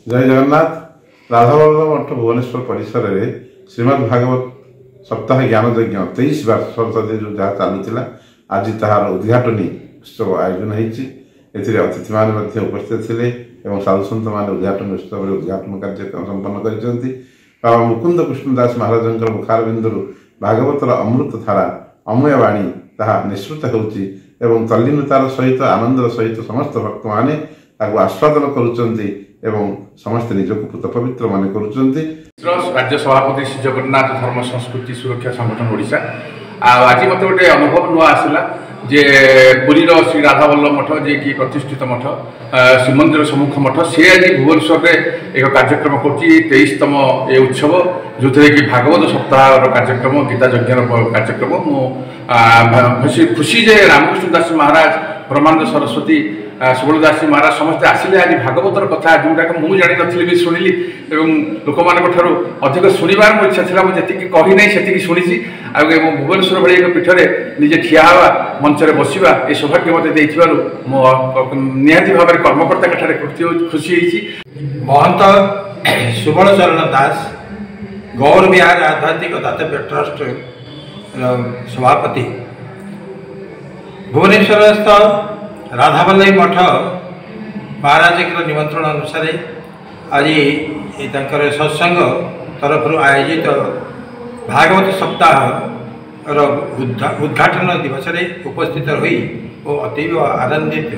जय जगन्नाथ। राधावल्लभ मठ भुवनेश्वर परिसर में श्रीमद् भागवत सप्ताह ज्ञान यज्ञ 23 वर्ष जहाँ चलूला आज तार उद्घाटनी उत्सव आयोजन होती। अतिथि मान उपस्थित थे और साधु सन्त मान उद्घाटन उत्सव उद्घाटन कार्यक्रम संपन्न कर बाबा मुकुंद कृष्णदास महाराज मुखारबिंदु भागवतर अमृत धारा अमय वाणी ताहा निःसृत होती एवं तल्लीनतार सहित आनंदर सहित समस्त भक्त मैंने आस्वादन करुँच समस्ते निजक पुत पवित्र मान करुँच। राज्य सभापति श्री जगन्नाथ धर्म संस्कृति सुरक्षा संगठन ओडिशा आज मत गोटे अनुभव नुआ आसला जे पुरीर श्री राधावल्लभ मठ जे कि प्रतिष्ठित मठ श्रीमंदिर सम्मुख मठ से आज भुवनेश्वर में एक कार्यक्रम कर23तम ये उत्सव जो थे कि भागवत सप्ताह कार्यक्रम गीता यज्ञ कार्यक्रम मुझे खुशी जे रामकृष्ण दास महाराज ब्रह्मानंद सरस्वती सुबलदास जी महाराज समस्ते आसिले आज भागवतर कथा जोटा मुझे जानी नी भी शुणिली लोक मान अधिक शुणवार मो इच्छा था मुझे कही ना से शुणी भुवनेश्वर भाई एक पीठ में निजे ठिया हवा मंच में बसवा ये सौभाग्य मत निहाती भाव में कर्मकर्ता खुशी महंत सुबल चरण दास गौर विहार आध्यात्मिक दातव्य ट्रस्ट सभापति भुवनेश्वरस्थ राधावल्लभ मठ महाराज निमंत्रण अनुसार आज सत्संग तरफ आयोजित भागवत सप्ताह उद्घाटन दिवस उपस्थित रही अतीव आनंदित